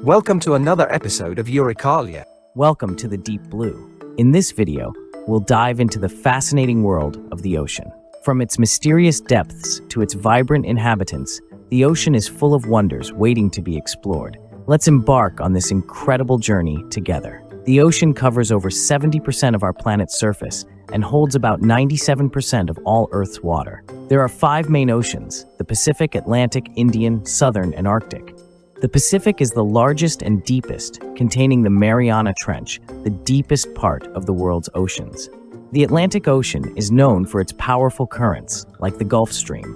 Welcome to another episode of Euricalia. Welcome to the Deep Blue. In this video, we'll dive into the fascinating world of the ocean. From its mysterious depths to its vibrant inhabitants, the ocean is full of wonders waiting to be explored. Let's embark on this incredible journey together. The ocean covers over 70% of our planet's surface and holds about 97% of all Earth's water. There are 5 main oceans: the Pacific, Atlantic, Indian, Southern, and Arctic. The Pacific is the largest and deepest, containing the Mariana Trench, the deepest part of the world's oceans. The Atlantic Ocean is known for its powerful currents, like the Gulf Stream.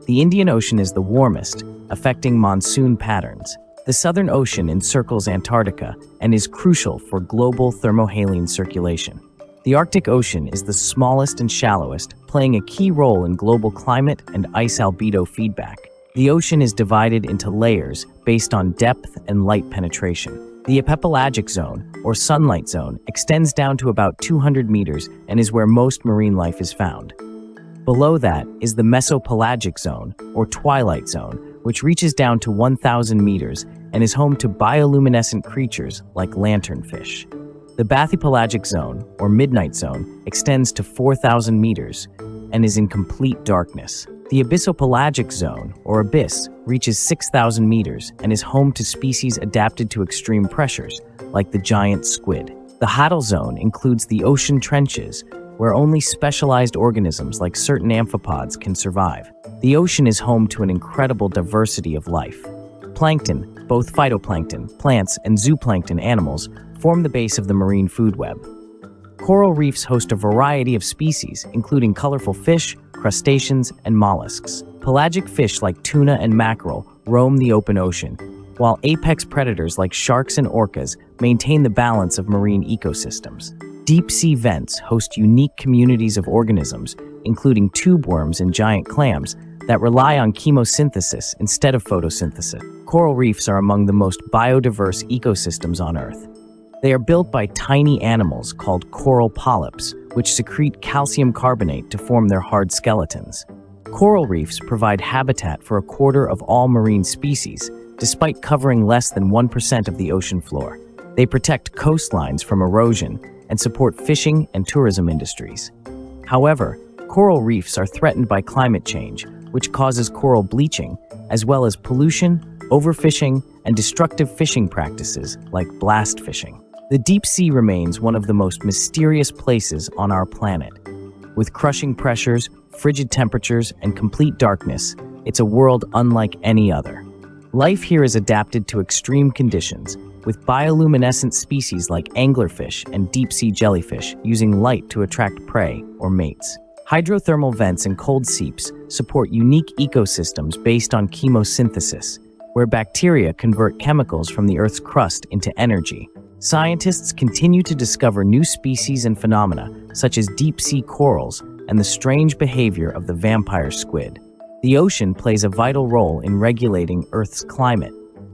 The Indian Ocean is the warmest, affecting monsoon patterns. The Southern Ocean encircles Antarctica and is crucial for global thermohaline circulation. The Arctic Ocean is the smallest and shallowest, playing a key role in global climate and ice albedo feedback. The ocean is divided into layers based on depth and light penetration. The epipelagic zone, or sunlight zone, extends down to about 200 meters and is where most marine life is found. Below that is the mesopelagic zone, or twilight zone, which reaches down to 1,000 meters and is home to bioluminescent creatures like lanternfish. The bathypelagic zone, or midnight zone, extends to 4,000 meters and is in complete darkness. The abyssopelagic zone, or abyss, reaches 6,000 meters and is home to species adapted to extreme pressures, like the giant squid. The Hadal zone includes the ocean trenches, where only specialized organisms like certain amphipods can survive. The ocean is home to an incredible diversity of life. Plankton, both phytoplankton, plants, and zooplankton animals, form the base of the marine food web. Coral reefs host a variety of species, including colorful fish, crustaceans, and mollusks. Pelagic fish like tuna and mackerel roam the open ocean, while apex predators like sharks and orcas maintain the balance of marine ecosystems. Deep-sea vents host unique communities of organisms, including tube worms and giant clams, that rely on chemosynthesis instead of photosynthesis. Coral reefs are among the most biodiverse ecosystems on Earth. They are built by tiny animals called coral polyps, which secrete calcium carbonate to form their hard skeletons. Coral reefs provide habitat for a quarter of all marine species, despite covering less than 1% of the ocean floor. They protect coastlines from erosion and support fishing and tourism industries. However, coral reefs are threatened by climate change, which causes coral bleaching, as well as pollution, overfishing, and destructive fishing practices like blast fishing. The deep sea remains one of the most mysterious places on our planet. With crushing pressures, frigid temperatures, and complete darkness, it's a world unlike any other. Life here is adapted to extreme conditions, with bioluminescent species like anglerfish and deep-sea jellyfish using light to attract prey or mates. Hydrothermal vents and cold seeps support unique ecosystems based on chemosynthesis, where bacteria convert chemicals from the Earth's crust into energy. Scientists continue to discover new species and phenomena, such as deep-sea corals and the strange behavior of the vampire squid. The ocean plays a vital role in regulating Earth's climate.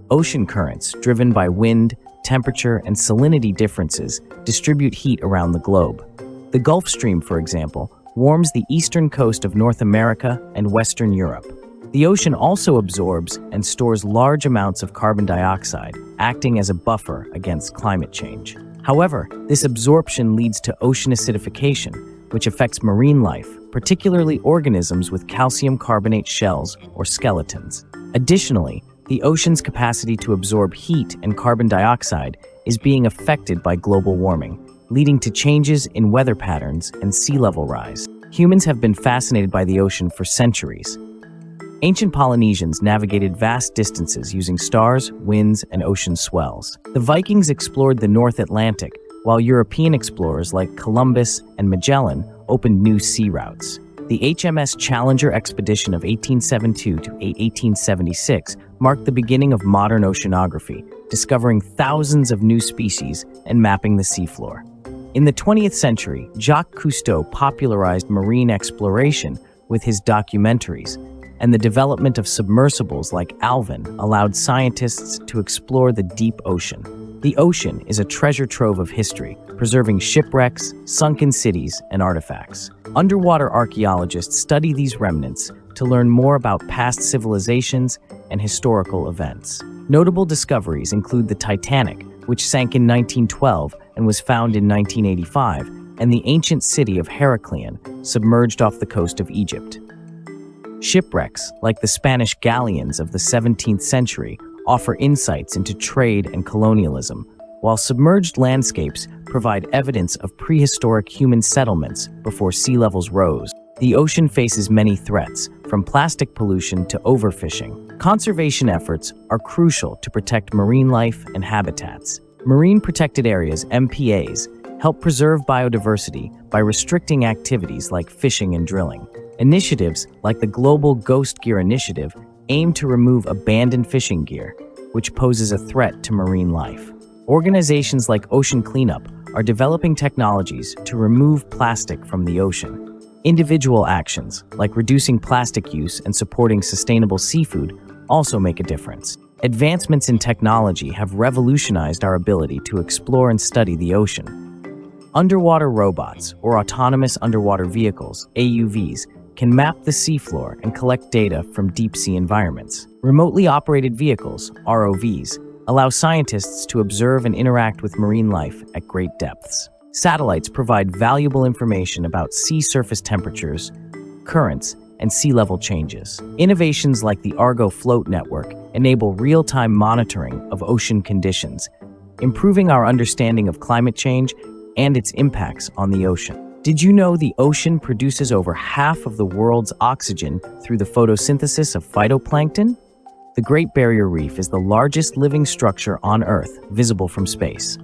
Ocean currents, driven by wind, temperature, and salinity differences, distribute heat around the globe. The Gulf Stream, for example, warms the eastern coast of North America and Western Europe. The ocean also absorbs and stores large amounts of carbon dioxide, acting as a buffer against climate change. However, this absorption leads to ocean acidification, which affects marine life, particularly organisms with calcium carbonate shells or skeletons. Additionally, the ocean's capacity to absorb heat and carbon dioxide is being affected by global warming, leading to changes in weather patterns and sea level rise. Humans have been fascinated by the ocean for centuries. Ancient Polynesians navigated vast distances using stars, winds, and ocean swells. The Vikings explored the North Atlantic, while European explorers like Columbus and Magellan opened new sea routes. The HMS Challenger expedition of 1872 to 1876 marked the beginning of modern oceanography, discovering thousands of new species and mapping the seafloor. In the 20th century, Jacques Cousteau popularized marine exploration with his documentaries, and the development of submersibles like Alvin allowed scientists to explore the deep ocean. The ocean is a treasure trove of history, preserving shipwrecks, sunken cities, and artifacts. Underwater archaeologists study these remnants to learn more about past civilizations and historical events. Notable discoveries include the Titanic, which sank in 1912 and was found in 1985, and the ancient city of Heracleon, submerged off the coast of Egypt. Shipwrecks, like the Spanish galleons of the 17th century, offer insights into trade and colonialism, while submerged landscapes provide evidence of prehistoric human settlements before sea levels rose. The ocean faces many threats, from plastic pollution to overfishing. Conservation efforts are crucial to protect marine life and habitats. Marine Protected Areas (MPAs) help preserve biodiversity by restricting activities like fishing and drilling. Initiatives like the Global Ghost Gear Initiative aim to remove abandoned fishing gear, which poses a threat to marine life. Organizations like Ocean Cleanup are developing technologies to remove plastic from the ocean. Individual actions, like reducing plastic use and supporting sustainable seafood, also make a difference. Advancements in technology have revolutionized our ability to explore and study the ocean. Underwater robots, or autonomous underwater vehicles, AUVs, can map the seafloor and collect data from deep-sea environments. Remotely operated vehicles, ROVs, allow scientists to observe and interact with marine life at great depths. Satellites provide valuable information about sea surface temperatures, currents, and sea level changes. Innovations like the Argo Float Network enable real-time monitoring of ocean conditions, improving our understanding of climate change and its impacts on the ocean. Did you know the ocean produces over half of the world's oxygen through the photosynthesis of phytoplankton? The Great Barrier Reef is the largest living structure on Earth visible from space.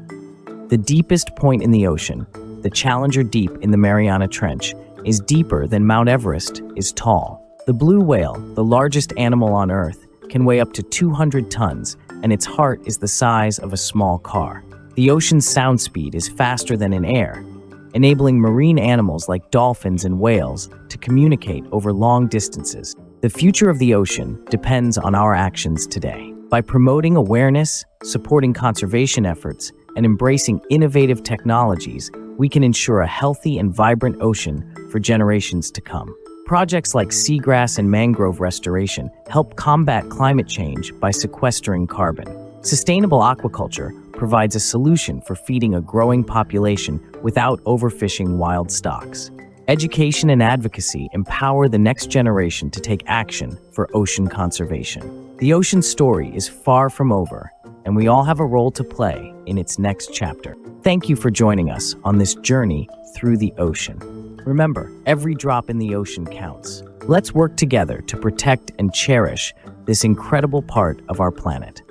The deepest point in the ocean, the Challenger Deep in the Mariana Trench, is deeper than Mount Everest is tall. The blue whale, the largest animal on Earth, can weigh up to 200 tons, and its heart is the size of a small car. The ocean's sound speed is faster than in air, enabling marine animals like dolphins and whales to communicate over long distances. The future of the ocean depends on our actions today. By promoting awareness, supporting conservation efforts, and embracing innovative technologies, we can ensure a healthy and vibrant ocean for generations to come. Projects like seagrass and mangrove restoration help combat climate change by sequestering carbon. Sustainable aquaculture provides a solution for feeding a growing population without overfishing wild stocks. Education and advocacy empower the next generation to take action for ocean conservation. The ocean story is far from over, and we all have a role to play in its next chapter. Thank you for joining us on this journey through the ocean. Remember, every drop in the ocean counts. Let's work together to protect and cherish this incredible part of our planet.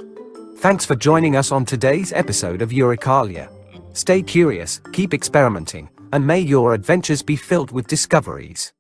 Thanks for joining us on today's episode of Euricalia. Stay curious, keep experimenting, and may your adventures be filled with discoveries.